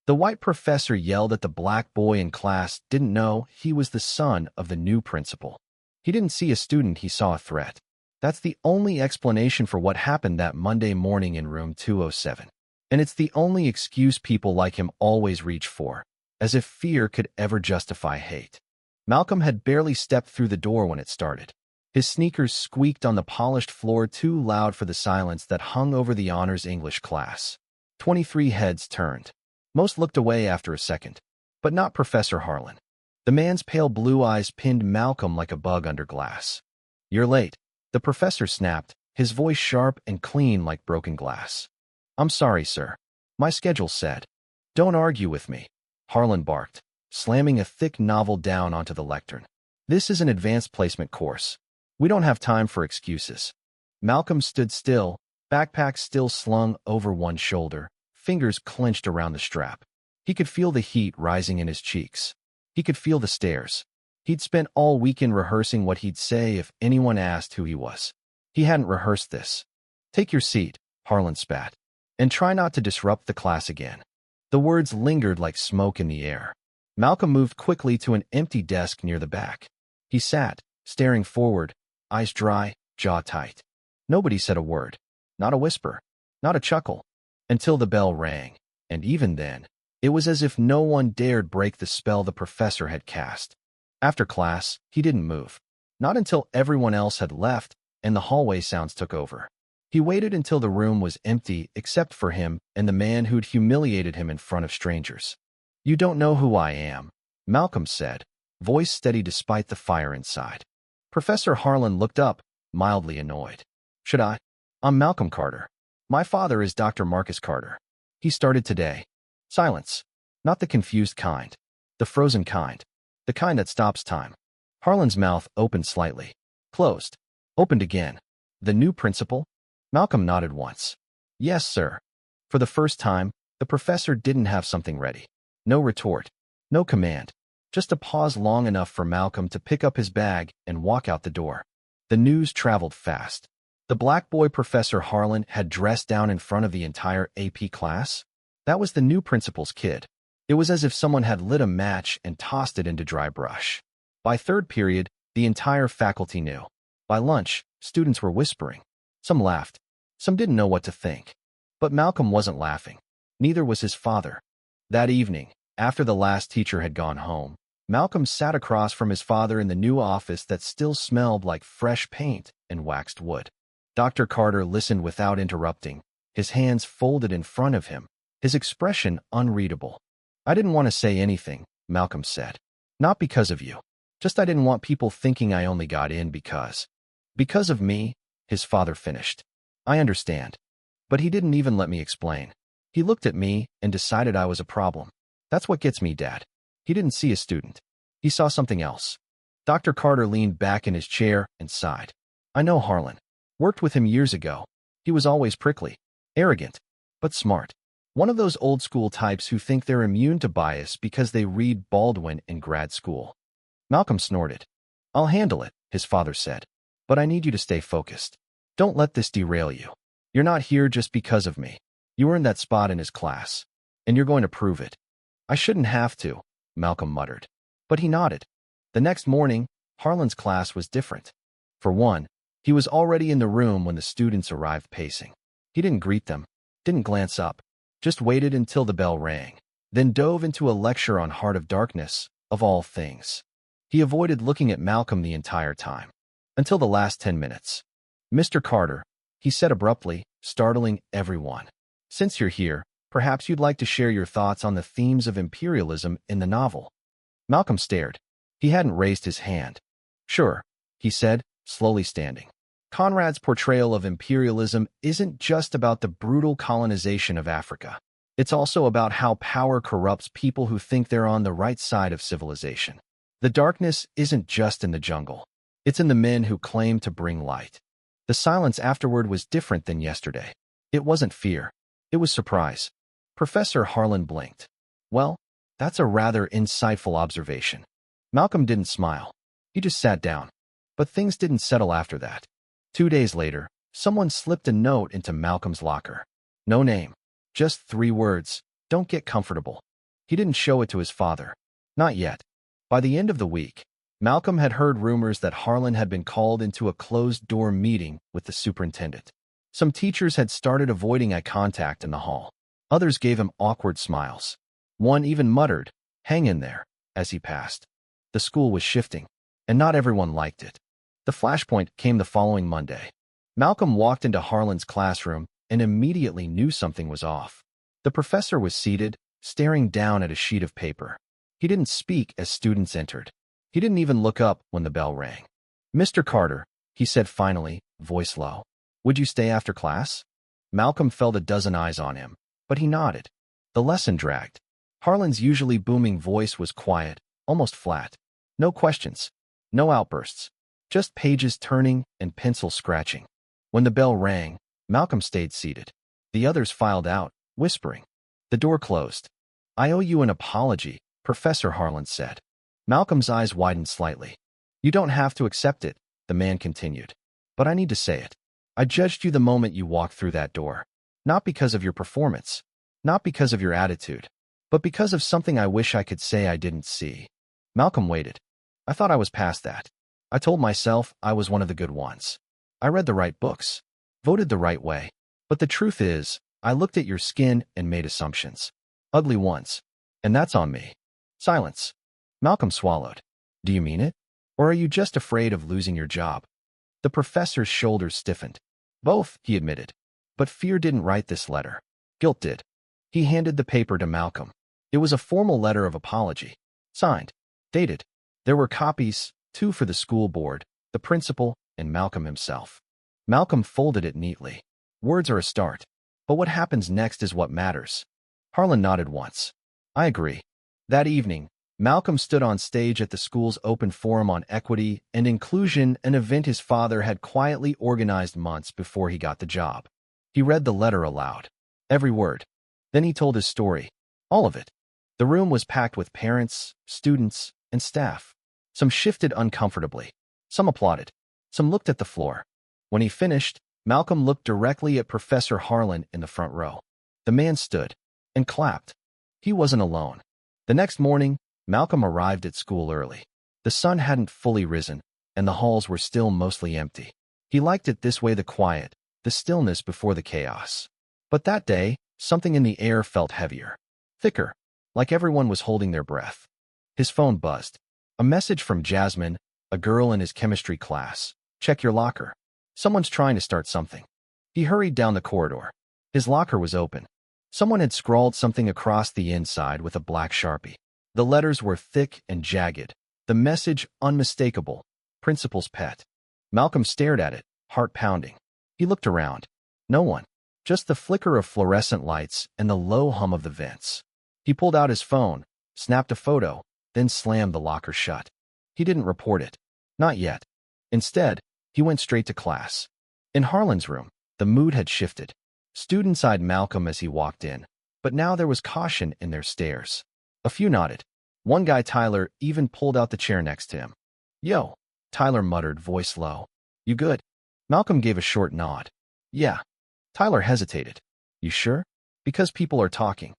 The white professor yelled at the black boy in class didn't know he was the son of the new principal. He didn't see a student, he saw a threat. That's the only explanation for what happened that Monday morning in room 207. And it's the only excuse people like him always reach for, as if fear could ever justify hate. Malcolm had barely stepped through the door when it started. His sneakers squeaked on the polished floor, too loud for the silence that hung over the honors English class. 23 heads turned. Most looked away after a second, but not Professor Harlan. The man's pale blue eyes pinned Malcolm like a bug under glass. "You're late," the professor snapped, his voice sharp and clean like broken glass. "I'm sorry, sir. My schedule said." "Don't argue with me," Harlan barked, slamming a thick novel down onto the lectern. "This is an advanced placement course. We don't have time for excuses." Malcolm stood still, backpack still slung over one shoulder, fingers clenched around the strap. He could feel the heat rising in his cheeks. He could feel the stares. He'd spent all weekend rehearsing what he'd say if anyone asked who he was. He hadn't rehearsed this. "Take your seat," Harlan spat, "and try not to disrupt the class again." The words lingered like smoke in the air. Malcolm moved quickly to an empty desk near the back. He sat, staring forward, eyes dry, jaw tight. Nobody said a word. Not a whisper. Not a chuckle. Until the bell rang, and even then, it was as if no one dared break the spell the professor had cast. After class, he didn't move. Not until everyone else had left and the hallway sounds took over. He waited until the room was empty except for him and the man who'd humiliated him in front of strangers. "You don't know who I am," Malcolm said, voice steady despite the fire inside. Professor Harlan looked up, mildly annoyed. "Should I? I'm Malcolm Carter. My father is Dr. Marcus Carter. He started today." Silence. Not the confused kind. The frozen kind. The kind that stops time. Harlan's mouth opened slightly. Closed. Opened again. "The new principal?" Malcolm nodded once. "Yes, sir." For the first time, the professor didn't have something ready. No retort. No command. Just a pause long enough for Malcolm to pick up his bag and walk out the door. The news traveled fast. The black boy Professor Harlan had dressed down in front of the entire AP class. That was the new principal's kid. It was as if someone had lit a match and tossed it into dry brush. By third period, the entire faculty knew. By lunch, students were whispering. Some laughed. Some didn't know what to think. But Malcolm wasn't laughing. Neither was his father. That evening, after the last teacher had gone home, Malcolm sat across from his father in the new office that still smelled like fresh paint and waxed wood. Dr. Carter listened without interrupting, his hands folded in front of him, his expression unreadable. "I didn't want to say anything," Malcolm said. "Not because of you. Just I didn't want people thinking I only got in because." "Because of me," his father finished. "I understand." But he didn't even let me explain. He looked at me and decided I was a problem. That's what gets me, Dad. He didn't see a student. He saw something else. Dr. Carter leaned back in his chair and sighed. "I know Harlan. Worked with him years ago. He was always prickly, arrogant, but smart. One of those old-school types who think they're immune to bias because they read Baldwin in grad school." Malcolm snorted. "I'll handle it," his father said. "But I need you to stay focused. Don't let this derail you. You're not here just because of me. You earned that spot in his class, and you're going to prove it." "I shouldn't have to," Malcolm muttered. But he nodded. The next morning, Harlan's class was different. For one, he was already in the room when the students arrived pacing. He didn't greet them, didn't glance up, just waited until the bell rang, then dove into a lecture on Heart of Darkness, of all things. He avoided looking at Malcolm the entire time, until the last 10 minutes. "Mr. Carter," he said abruptly, startling everyone. "Since you're here, perhaps you'd like to share your thoughts on the themes of imperialism in the novel." Malcolm stared. He hadn't raised his hand. "Sure," he said, slowly standing. "Conrad's portrayal of imperialism isn't just about the brutal colonization of Africa. It's also about how power corrupts people who think they're on the right side of civilization. The darkness isn't just in the jungle. It's in the men who claim to bring light." The silence afterward was different than yesterday. It wasn't fear. It was surprise. Professor Harlan blinked. "Well, that's a rather insightful observation." Malcolm didn't smile. He just sat down. But things didn't settle after that. 2 days later, someone slipped a note into Malcolm's locker. No name. Just 3 words. "Don't get comfortable." He didn't show it to his father. Not yet. By the end of the week, Malcolm had heard rumors that Harlan had been called into a closed-door meeting with the superintendent. Some teachers had started avoiding eye contact in the hall. Others gave him awkward smiles. One even muttered, "Hang in there," as he passed. The school was shifting, and not everyone liked it. The flashpoint came the following Monday. Malcolm walked into Harlan's classroom and immediately knew something was off. The professor was seated, staring down at a sheet of paper. He didn't speak as students entered. He didn't even look up when the bell rang. "Mr. Carter," he said finally, voice low. "Would you stay after class?" Malcolm felt a dozen eyes on him, but he nodded. The lesson dragged. Harlan's usually booming voice was quiet, almost flat. No questions, no outbursts, just pages turning and pencil scratching. When the bell rang, Malcolm stayed seated. The others filed out, whispering. The door closed. "I owe you an apology," Professor Harlan said. Malcolm's eyes widened slightly. "You don't have to accept it," the man continued. "But I need to say it. I judged you the moment you walked through that door. Not because of your performance, not because of your attitude, but because of something I wish I could say I didn't see." Malcolm waited. "I thought I was past that. I told myself I was one of the good ones. I read the right books, voted the right way. But the truth is, I looked at your skin and made assumptions. Ugly ones. And that's on me." Silence. Malcolm swallowed. "Do you mean it? Or are you just afraid of losing your job?" The professor's shoulders stiffened. "Both," he admitted. "But fear didn't write this letter. Guilt did." He handed the paper to Malcolm. It was a formal letter of apology. Signed. Dated. There were copies, two for the school board, the principal, and Malcolm himself. Malcolm folded it neatly. Words are a start. But what happens next is what matters. Harlan nodded once. "I agree." That evening, Malcolm stood on stage at the school's open forum on equity and inclusion, an event his father had quietly organized months before he got the job. He read the letter aloud. Every word. Then he told his story. All of it. The room was packed with parents, students, and staff. Some shifted uncomfortably. Some applauded. Some looked at the floor. When he finished, Malcolm looked directly at Professor Harlan in the front row. The man stood and clapped. He wasn't alone. The next morning, Malcolm arrived at school early. The sun hadn't fully risen, and the halls were still mostly empty. He liked it this way, the quiet, the stillness before the chaos. But that day, something in the air felt heavier, thicker, like everyone was holding their breath. His phone buzzed. A message from Jasmine, a girl in his chemistry class. "Check your locker. Someone's trying to start something." He hurried down the corridor. His locker was open. Someone had scrawled something across the inside with a black Sharpie. The letters were thick and jagged. The message unmistakable. Principal's pet. Malcolm stared at it, heart pounding. He looked around. No one. Just the flicker of fluorescent lights and the low hum of the vents. He pulled out his phone, snapped a photo, then slammed the locker shut. He didn't report it. Not yet. Instead, he went straight to class. In Harlan's room, the mood had shifted. Students eyed Malcolm as he walked in, but now there was caution in their stares. A few nodded. One guy, Tyler, even pulled out the chair next to him. "Yo," Tyler muttered, voice low. "You good?" Malcolm gave a short nod. "Yeah." Tyler hesitated. "You sure?" "Because people are talking."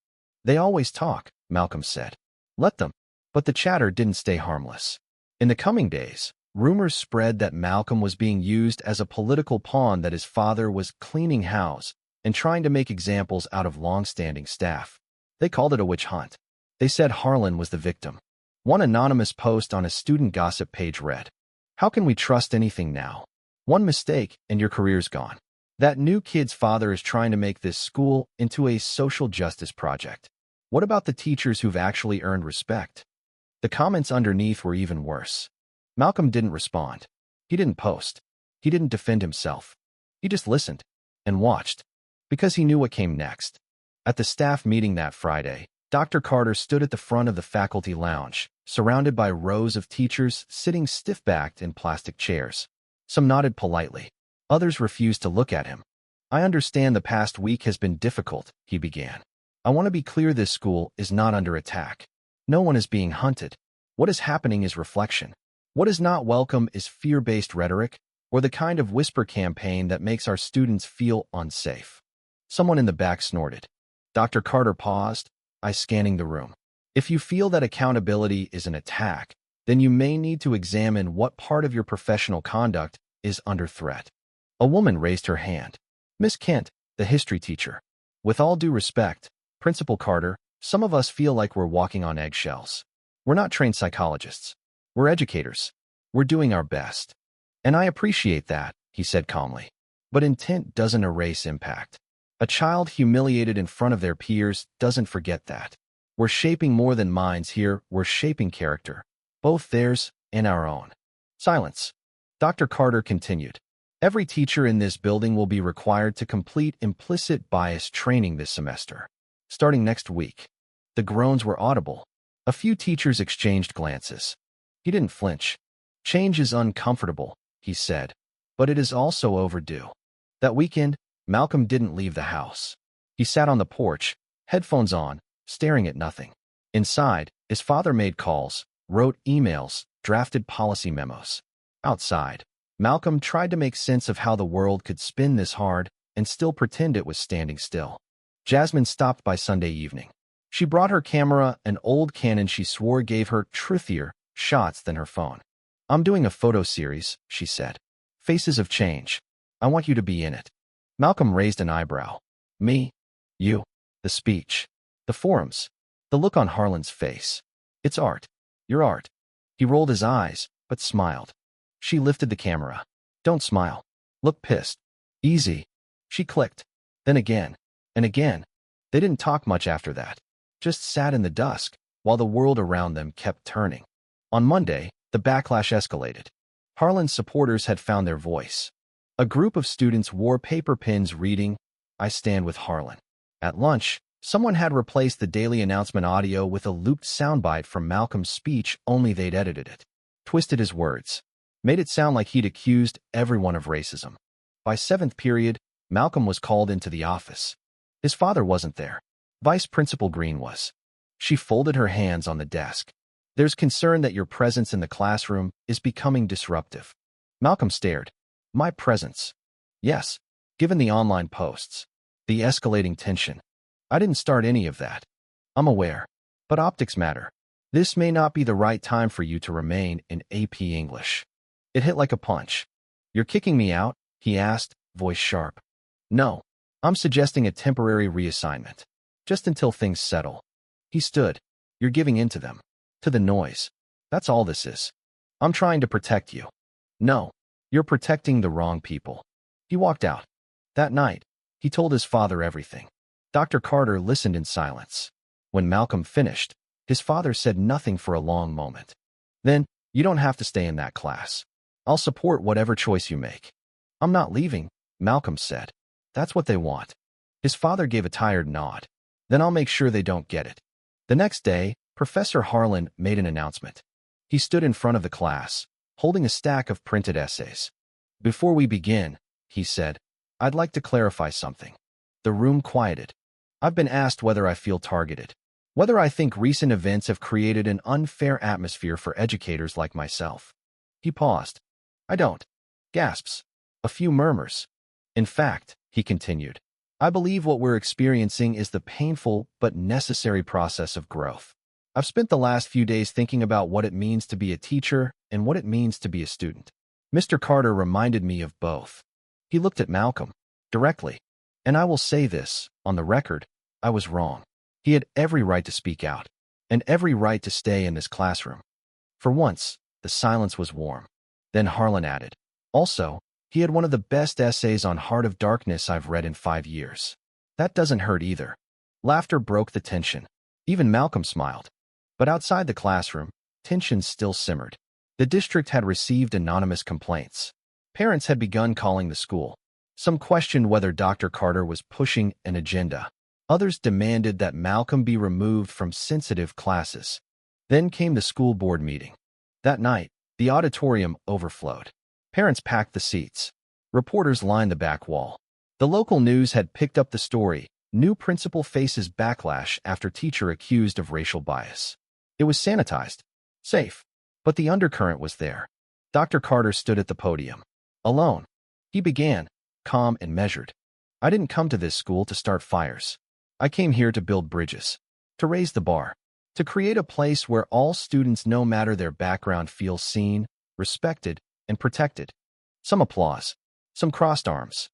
"They always talk," Malcolm said. "Let them." But the chatter didn't stay harmless. In the coming days, rumors spread that Malcolm was being used as a political pawn, that his father was cleaning house and trying to make examples out of long-standing staff. They called it a witch hunt. They said Harlan was the victim. One anonymous post on a student gossip page read, "How can we trust anything now? One mistake and your career's gone. That new kid's father is trying to make this school into a social justice project. What about the teachers who've actually earned respect?" The comments underneath were even worse. Malcolm didn't respond. He didn't post. He didn't defend himself. He just listened and watched, because he knew what came next. At the staff meeting that Friday, Dr. Carter stood at the front of the faculty lounge, surrounded by rows of teachers sitting stiff-backed in plastic chairs. Some nodded politely. Others refused to look at him. "I understand the past week has been difficult," he began. "I want to be clear, this school is not under attack. No one is being hunted. What is happening is reflection. What is not welcome is fear-based rhetoric, or the kind of whisper campaign that makes our students feel unsafe." Someone in the back snorted. Dr. Carter paused, eyes scanning the room. If you feel that accountability is an attack, then you may need to examine what part of your professional conduct is under threat. A woman raised her hand. Miss Kent, the history teacher. With all due respect, Principal Carter, some of us feel like we're walking on eggshells. We're not trained psychologists. We're educators. We're doing our best. And I appreciate that, he said calmly. But intent doesn't erase impact. A child humiliated in front of their peers doesn't forget that. We're shaping more than minds here, we're shaping character, both theirs and our own. Silence. Dr. Carter continued. Every teacher in this building will be required to complete implicit bias training this semester, starting next week. The groans were audible. A few teachers exchanged glances. He didn't flinch. Change is uncomfortable, he said, but it is also overdue. That weekend, Malcolm didn't leave the house. He sat on the porch, headphones on, staring at nothing. Inside, his father made calls, wrote emails, drafted policy memos. Outside, Malcolm tried to make sense of how the world could spin this hard and still pretend it was standing still. Jasmine stopped by Sunday evening. She brought her camera, an old Canon she swore gave her truthier shots than her phone. I'm doing a photo series, she said. Faces of Change. I want you to be in it. Malcolm raised an eyebrow. Me? You? The speech? The forums? The look on Harlan's face. It's art. Your art. He rolled his eyes, but smiled. She lifted the camera. Don't smile. Look pissed. Easy. She clicked. Then again. And again. They didn't talk much after that. Just sat in the dusk, while the world around them kept turning. On Monday, the backlash escalated. Harlan's supporters had found their voice. A group of students wore paper pins reading, I stand with Harlan. At lunch, someone had replaced the daily announcement audio with a looped soundbite from Malcolm's speech, only they'd edited it. Twisted his words. Made it sound like he'd accused everyone of racism. By seventh period, Malcolm was called into the office. His father wasn't there. Vice Principal Green was. She folded her hands on the desk. There's concern that your presence in the classroom is becoming disruptive. Malcolm stared. My presence? Yes, given the online posts. The escalating tension. I didn't start any of that. I'm aware. But optics matter. This may not be the right time for you to remain in AP English. It hit like a punch. You're kicking me out? He asked, voice sharp. No, I'm suggesting a temporary reassignment. Just until things settle. He stood. You're giving in to them. To the noise. That's all this is. I'm trying to protect you. No, you're protecting the wrong people. He walked out. That night, he told his father everything. Dr. Carter listened in silence. When Malcolm finished, his father said nothing for a long moment. Then, you don't have to stay in that class. I'll support whatever choice you make. I'm not leaving, Malcolm said. That's what they want. His father gave a tired nod. Then I'll make sure they don't get it. The next day, Professor Harlan made an announcement. He stood in front of the class, holding a stack of printed essays. Before we begin, he said, I'd like to clarify something. The room quieted. I've been asked whether I feel targeted, whether I think recent events have created an unfair atmosphere for educators like myself. He paused. I don't. Gasps. A few murmurs. In fact, he continued, I believe what we're experiencing is the painful but necessary process of growth. I've spent the last few days thinking about what it means to be a teacher and what it means to be a student. Mr. Carter reminded me of both. He looked at Malcolm, directly. And I will say this, on the record, I was wrong. He had every right to speak out, and every right to stay in this classroom. For once, the silence was warm. Then Harlan added, also, he had one of the best essays on Heart of Darkness I've read in 5 years. That doesn't hurt either. Laughter broke the tension. Even Malcolm smiled. But outside the classroom, tension still simmered. The district had received anonymous complaints. Parents had begun calling the school. Some questioned whether Dr. Carter was pushing an agenda. Others demanded that Malcolm be removed from sensitive classes. Then came the school board meeting. That night, the auditorium overflowed. Parents packed the seats. Reporters lined the back wall. The local news had picked up the story. New principal faces backlash after teacher accused of racial bias. It was sanitized. Safe. But the undercurrent was there. Dr. Carter stood at the podium. Alone. He began, calm and measured. I didn't come to this school to start fires. I came here to build bridges. To raise the bar. to create a place where all students, no matter their background, feel seen, respected, and protected. Some applause, some crossed arms.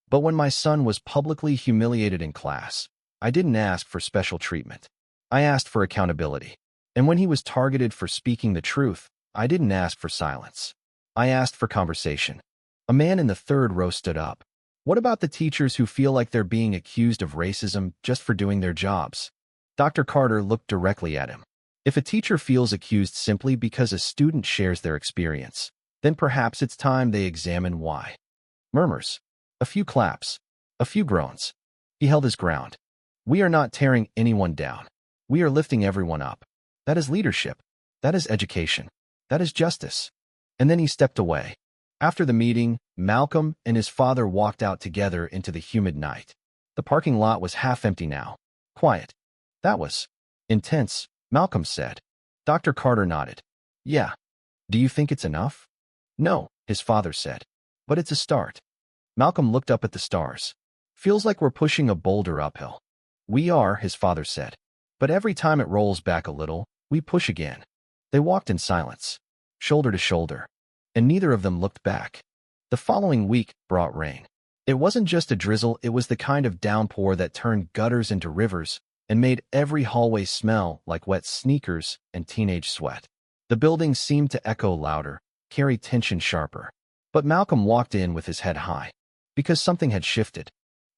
But when my son was publicly humiliated in class, I didn't ask for special treatment. I asked for accountability. And when he was targeted for speaking the truth, I didn't ask for silence. I asked for conversation. A man in the third row stood up. What about the teachers who feel like they're being accused of racism just for doing their jobs? Dr. Carter looked directly at him. If a teacher feels accused simply because a student shares their experience, then perhaps it's time they examine why. Murmurs. A few claps. A few groans. He held his ground. We are not tearing anyone down. We are lifting everyone up. That is leadership. That is education. That is justice. And then he stepped away. After the meeting, Malcolm and his father walked out together into the humid night. The parking lot was half empty now. Quiet. That was intense, Malcolm said. Dr. Carter nodded. Yeah. Do you think it's enough? No, his father said. But it's a start. Malcolm looked up at the stars. Feels like we're pushing a boulder uphill. We are, his father said. But every time it rolls back a little, we push again. They walked in silence, shoulder to shoulder, and neither of them looked back. The following week brought rain. It wasn't just a drizzle, it was the kind of downpour that turned gutters into rivers and made every hallway smell like wet sneakers and teenage sweat. The building seemed to echo louder, carry tension sharper. But Malcolm walked in with his head high, because something had shifted.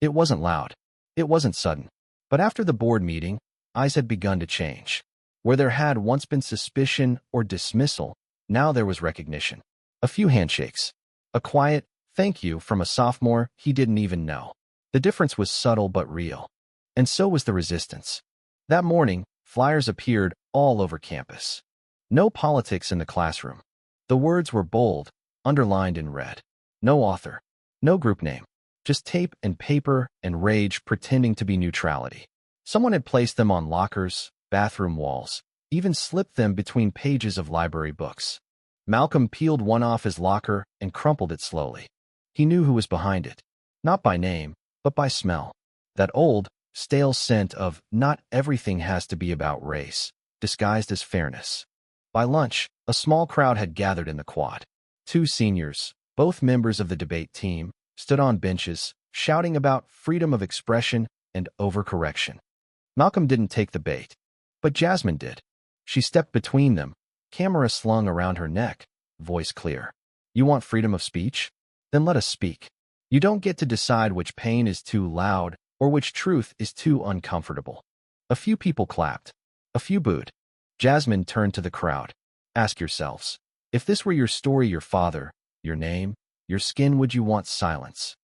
It wasn't loud. It wasn't sudden. But after the board meeting, eyes had begun to change. Where there had once been suspicion or dismissal, now there was recognition. A few handshakes. A quiet thank you from a sophomore he didn't even know. The difference was subtle but real. And so was the resistance. That morning, flyers appeared all over campus. No politics in the classroom. The words were bold, underlined in red. No author. No group name. Just tape and paper and rage pretending to be neutrality. Someone had placed them on lockers, bathroom walls, even slipped them between pages of library books. Malcolm peeled one off his locker and crumpled it slowly. He knew who was behind it. Not by name, but by smell. That old, stale scent of not everything has to be about race, disguised as fairness. By lunch, a small crowd had gathered in the quad. 2 seniors, both members of the debate team, stood on benches, shouting about freedom of expression and overcorrection. Malcolm didn't take the bait, but Jasmine did. She stepped between them, camera slung around her neck, voice clear. You want freedom of speech? Then let us speak. You don't get to decide which pain is too loud or which truth is too uncomfortable. A few people clapped. A few booed. Jasmine turned to the crowd. Ask yourselves, if this were your story, your father, your name, your skin, would you want silence?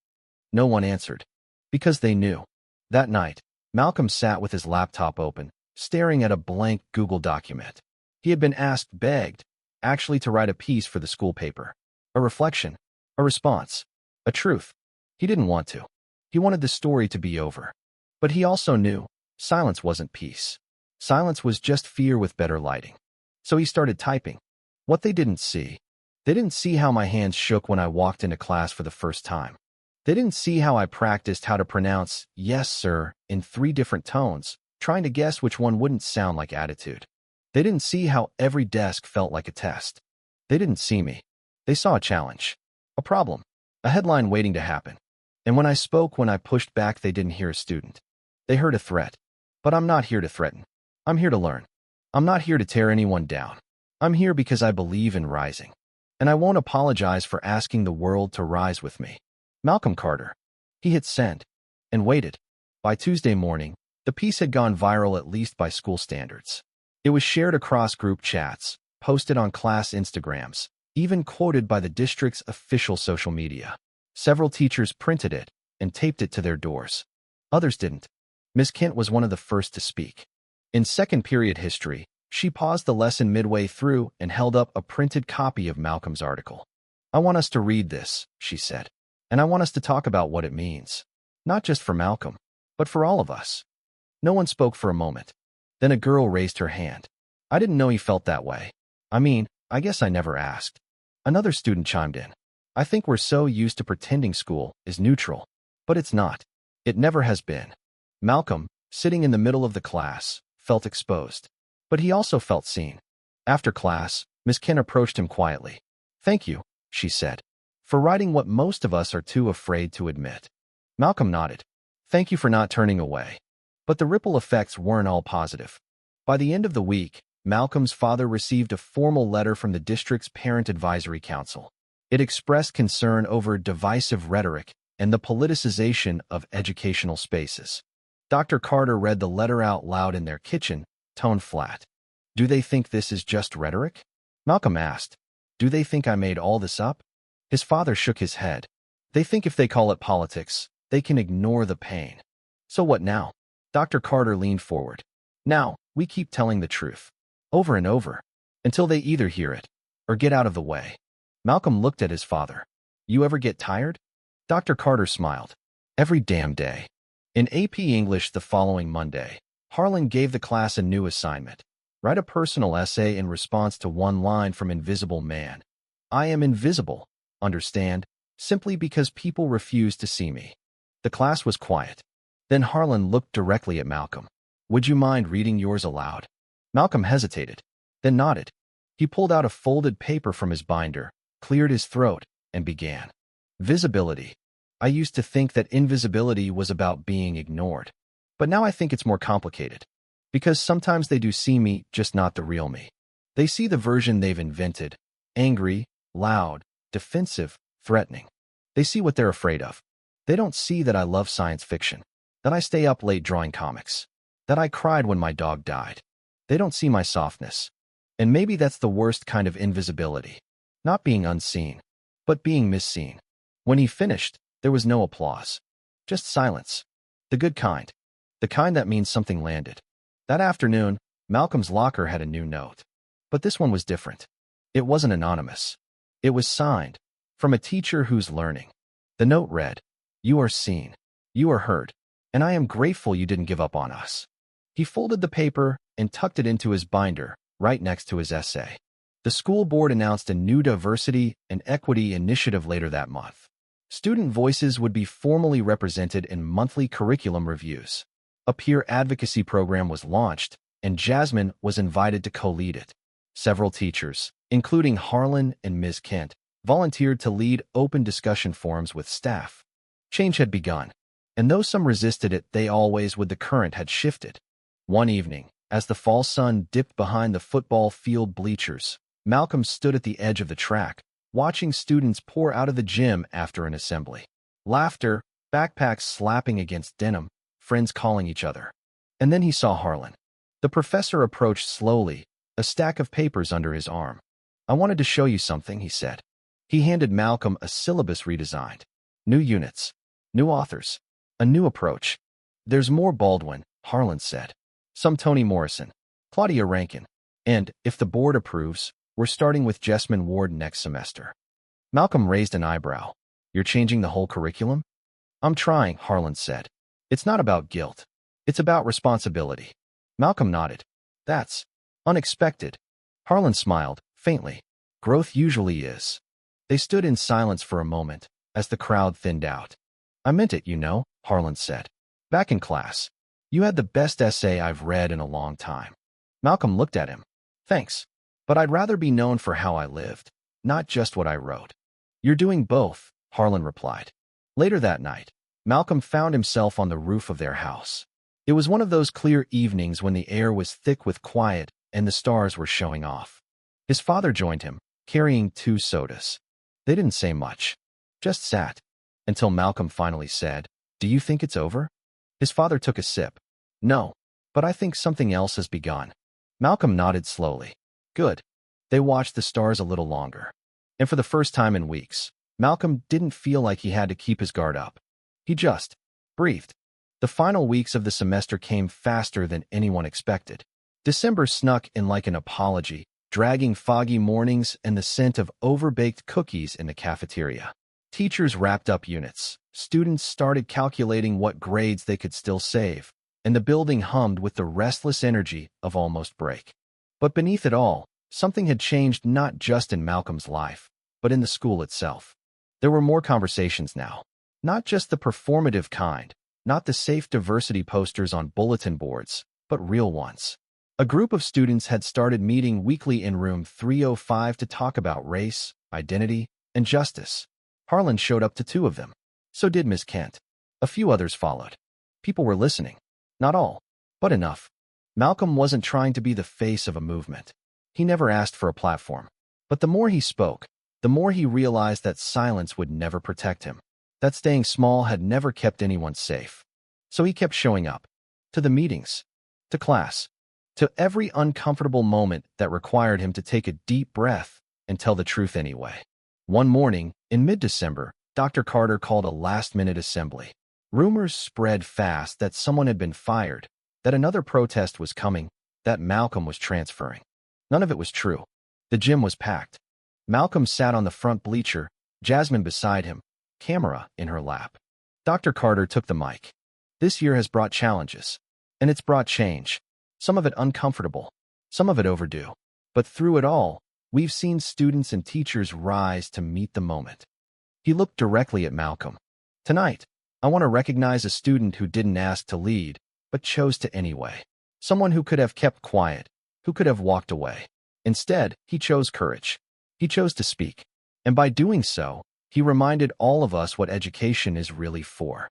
No one answered. Because they knew. That night, Malcolm sat with his laptop open, staring at a blank Google document. He had been begged, actually to write a piece for the school paper. A reflection. A response. A truth. He didn't want to. He wanted the story to be over. But he also knew silence wasn't peace. Silence was just fear with better lighting. So he started typing. What they didn't see. They didn't see how my hands shook when I walked into class for the first time. They didn't see how I practiced how to pronounce yes, sir, in 3 different tones, trying to guess which one wouldn't sound like attitude. They didn't see how every desk felt like a test. They didn't see me. They saw a challenge. A problem. A headline waiting to happen. And when I spoke, when I pushed back, they didn't hear a student. They heard a threat. But I'm not here to threaten. I'm here to learn. I'm not here to tear anyone down. I'm here because I believe in rising. And I won't apologize for asking the world to rise with me. Malcolm Carter. He hit send. And waited. By Tuesday morning, the piece had gone viral, at least by school standards. It was shared across group chats, posted on class Instagrams, even quoted by the district's official social media. Several teachers printed it and taped it to their doors. Others didn't. Miss Kent was one of the first to speak. In second period history, she paused the lesson midway through and held up a printed copy of Malcolm's article. I want us to read this, she said, and I want us to talk about what it means. Not just for Malcolm, but for all of us. No one spoke for a moment. Then a girl raised her hand. I didn't know he felt that way. I mean, I guess I never asked. Another student chimed in. I think we're so used to pretending school is neutral. But it's not. It never has been. Malcolm, sitting in the middle of the class, felt exposed. But he also felt seen. After class, Miss Ken approached him quietly. "Thank you," she said, "for writing what most of us are too afraid to admit." Malcolm nodded. "Thank you for not turning away." But the ripple effects weren't all positive. By the end of the week, Malcolm's father received a formal letter from the district's Parent Advisory Council. It expressed concern over divisive rhetoric and the politicization of educational spaces. Dr. Carter read the letter out loud in their kitchen, tone flat. "Do they think this is just rhetoric?" Malcolm asked. "Do they think I made all this up?" His father shook his head. "They think if they call it politics, they can ignore the pain." "So what now?" Dr. Carter leaned forward. "Now, we keep telling the truth. Over and over. Until they either hear it or get out of the way." Malcolm looked at his father. "You ever get tired?" Dr. Carter smiled. "Every damn day." In AP English the following Monday, Harlan gave the class a new assignment. Write a personal essay in response to one line from Invisible Man. "I am invisible, understand, simply because people refuse to see me." The class was quiet. Then Harlan looked directly at Malcolm. "Would you mind reading yours aloud?" Malcolm hesitated, then nodded. He pulled out a folded paper from his binder, cleared his throat, and began. "Visibility. I used to think that invisibility was about being ignored. But now I think it's more complicated. Because sometimes they do see me, just not the real me. They see the version they've invented. Angry, loud, defensive, threatening. They see what they're afraid of. They don't see that I love science fiction, that I stay up late drawing comics, that I cried when my dog died. They don't see my softness. And maybe that's the worst kind of invisibility. Not being unseen, but being misseen." When he finished, there was no applause. Just silence. The good kind. The kind that means something landed. That afternoon, Malcolm's locker had a new note. But this one was different. It wasn't anonymous. It was signed, from a teacher who's learning. The note read, "You are seen. You are heard. And I am grateful you didn't give up on us." He folded the paper and tucked it into his binder, right next to his essay. The school board announced a new diversity and equity initiative later that month. Student voices would be formally represented in monthly curriculum reviews. A peer advocacy program was launched, and Jasmine was invited to co-lead it. Several teachers, including Harlan and Ms. Kent, volunteered to lead open discussion forums with staff. Change had begun, and though some resisted it, they always, with the current, had shifted. One evening, as the fall sun dipped behind the football field bleachers, Malcolm stood at the edge of the track, watching students pour out of the gym after an assembly. Laughter, backpacks slapping against denim, friends calling each other. And then he saw Harlan. The professor approached slowly, a stack of papers under his arm. "I wanted to show you something," he said. He handed Malcolm a syllabus redesigned. New units, new authors, a new approach. "There's more Baldwin," Harlan said. "Some Toni Morrison, Claudia Rankine. And, if the board approves, we're starting with Jessamine Ward next semester." Malcolm raised an eyebrow. "You're changing the whole curriculum?" "I'm trying," Harlan said. "It's not about guilt. It's about responsibility." Malcolm nodded. "That's unexpected." Harlan smiled, faintly. "Growth usually is." They stood in silence for a moment, as the crowd thinned out. "I meant it, you know," Harlan said. "Back in class, you had the best essay I've read in a long time." Malcolm looked at him. "Thanks. But I'd rather be known for how I lived, not just what I wrote." "You're doing both," Harlan replied. Later that night, Malcolm found himself on the roof of their house. It was one of those clear evenings when the air was thick with quiet and the stars were showing off. His father joined him, carrying 2 sodas. They didn't say much, just sat, until Malcolm finally said, "Do you think it's over?" His father took a sip. "No, but I think something else has begun." Malcolm nodded slowly. "Good." They watched the stars a little longer. And for the first time in weeks, Malcolm didn't feel like he had to keep his guard up. He just breathed. The final weeks of the semester came faster than anyone expected. December snuck in like an apology, dragging foggy mornings and the scent of overbaked cookies in the cafeteria. Teachers wrapped up units. Students started calculating what grades they could still save, and the building hummed with the restless energy of almost break. But beneath it all, something had changed, not just in Malcolm's life, but in the school itself. There were more conversations now. Not just the performative kind, not the safe diversity posters on bulletin boards, but real ones. A group of students had started meeting weekly in room 305 to talk about race, identity, and justice. Harlan showed up to two of them. So did Miss Kent. A few others followed. People were listening. Not all, but enough. Malcolm wasn't trying to be the face of a movement. He never asked for a platform. But the more he spoke, the more he realized that silence would never protect him, that staying small had never kept anyone safe. So he kept showing up. To the meetings. To class. To every uncomfortable moment that required him to take a deep breath and tell the truth anyway. One morning, in mid-December, Dr. Carter called a last-minute assembly. Rumors spread fast that someone had been fired, that another protest was coming, that Malcolm was transferring. None of it was true. The gym was packed. Malcolm sat on the front bleacher, Jasmine beside him, camera in her lap. Dr. Carter took the mic. This year has brought challenges, and it's brought change. Some of it uncomfortable, some of it overdue. But through it all, we've seen students and teachers rise to meet the moment. He looked directly at Malcolm. Tonight, I want to recognize a student who didn't ask to lead, but chose to anyway. Someone who could have kept quiet, who could have walked away. Instead, he chose courage. He chose to speak. And by doing so, he reminded all of us what education is really for.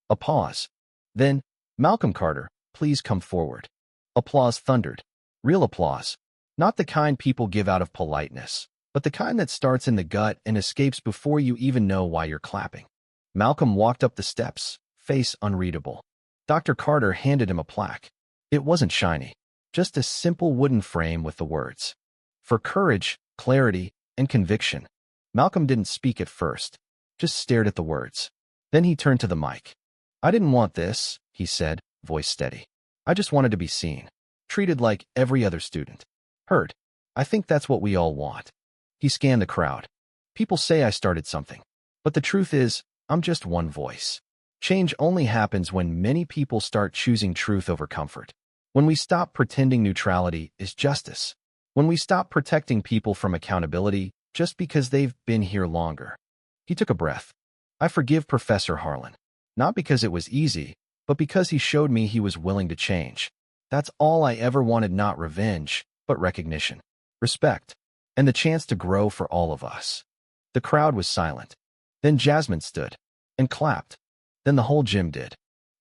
A pause. Then, Malcolm Carter, please come forward. Applause thundered. Real applause. Not the kind people give out of politeness, but the kind that starts in the gut and escapes before you even know why you're clapping. Malcolm walked up the steps, face unreadable. Dr. Carter handed him a plaque. It wasn't shiny, just a simple wooden frame with the words. For courage, clarity, and conviction. Malcolm didn't speak at first, just stared at the words. Then he turned to the mic. I didn't want this, he said, voice steady. I just wanted to be seen, treated like every other student. Heard. I think that's what we all want. He scanned the crowd. People say I started something. But the truth is, I'm just one voice. Change only happens when many people start choosing truth over comfort. When we stop pretending neutrality is justice. When we stop protecting people from accountability just because they've been here longer. He took a breath. I forgive Professor Harlan. Not because it was easy, but because he showed me he was willing to change. That's all I ever wanted, not revenge, but recognition, respect, and the chance to grow for all of us. The crowd was silent. Then Jasmine stood and clapped. Then the whole gym did.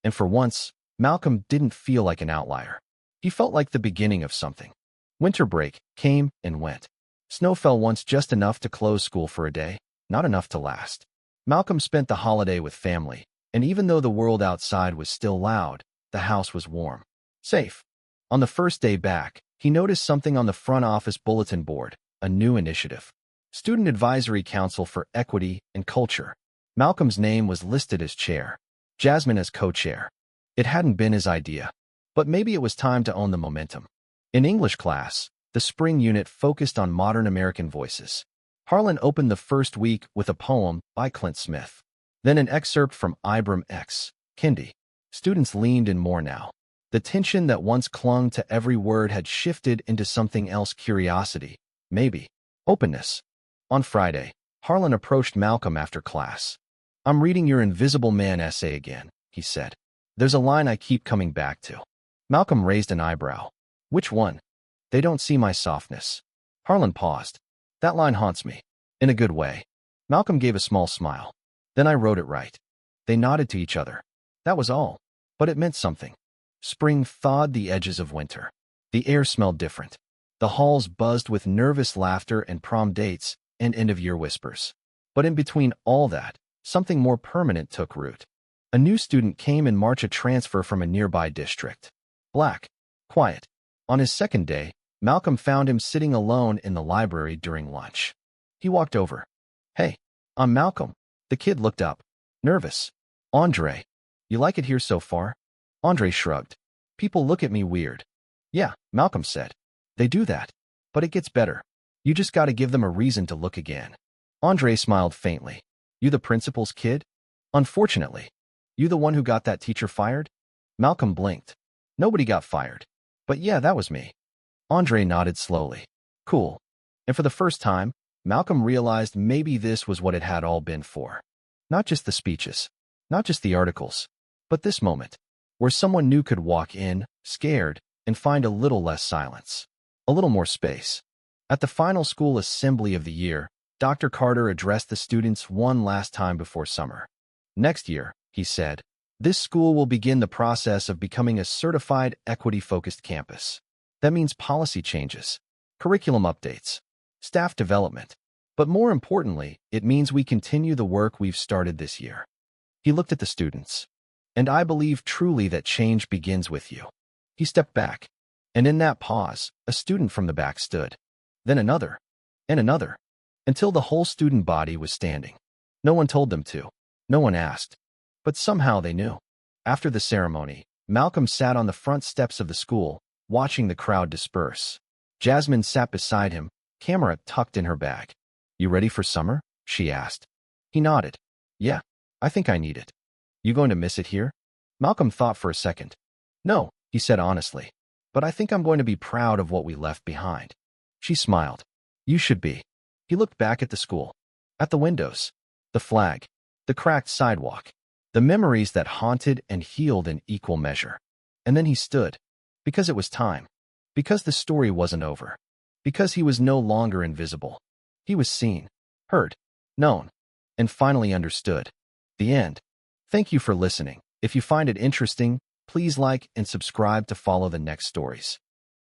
And for once, Malcolm didn't feel like an outlier. He felt like the beginning of something. Winter break came and went. Snow fell once, just enough to close school for a day, not enough to last. Malcolm spent the holiday with family, and even though the world outside was still loud, the house was warm. Safe. On the first day back, he noticed something on the front office bulletin board, a new initiative. Student Advisory Council for Equity and Culture. Malcolm's name was listed as chair, Jasmine as co-chair. It hadn't been his idea, but maybe it was time to own the momentum. In English class, the spring unit focused on modern American voices. Harlan opened the first week with a poem by Clint Smith, then an excerpt from Ibram X. Kendi. Students leaned in more now. The tension that once clung to every word had shifted into something else: curiosity, maybe openness. On Friday, Harlan approached Malcolm after class. I'm reading your Invisible Man essay again, he said. There's a line I keep coming back to. Malcolm raised an eyebrow. Which one? They don't see my softness. Harlan paused. That line haunts me. In a good way. Malcolm gave a small smile. Then I wrote it right. They nodded to each other. That was all. But it meant something. Spring thawed the edges of winter. The air smelled different. The halls buzzed with nervous laughter and prom dates and end-of-year whispers. But in between all that, something more permanent took root. A new student came in March, a transfer from a nearby district. Black. Quiet. On his second day, Malcolm found him sitting alone in the library during lunch. He walked over. Hey, I'm Malcolm. The kid looked up. Nervous. Andre. You like it here so far? Andre shrugged. People look at me weird. Yeah, Malcolm said. They do that. But it gets better. You just gotta give them a reason to look again. Andre smiled faintly. You the principal's kid? Unfortunately. You the one who got that teacher fired? Malcolm blinked. Nobody got fired. But yeah, that was me. Andre nodded slowly. Cool. And for the first time, Malcolm realized maybe this was what it had all been for. Not just the speeches, not just the articles, but this moment, where someone new could walk in, scared, and find a little less silence, a little more space. At the final school assembly of the year, Dr. Carter addressed the students one last time before summer. Next year, he said, this school will begin the process of becoming a certified equity-focused campus. That means policy changes, curriculum updates, staff development. But more importantly, it means we continue the work we've started this year. He looked at the students. And I believe truly that change begins with you. He stepped back. And in that pause, a student from the back stood. Then another. And another. Until the whole student body was standing. No one told them to. No one asked. But somehow they knew. After the ceremony, Malcolm sat on the front steps of the school, watching the crowd disperse. Jasmine sat beside him, camera tucked in her bag. You ready for summer? She asked. He nodded. Yeah, I think I need it. You going to miss it here? Malcolm thought for a second. No, he said honestly. But I think I'm going to be proud of what we left behind. She smiled. You should be. He looked back at the school. At the windows. The flag. The cracked sidewalk. The memories that haunted and healed in equal measure. And then he stood. Because it was time. Because the story wasn't over. Because he was no longer invisible. He was seen, heard, known, and finally understood. The end. Thank you for listening. If you find it interesting, please like and subscribe to follow the next stories.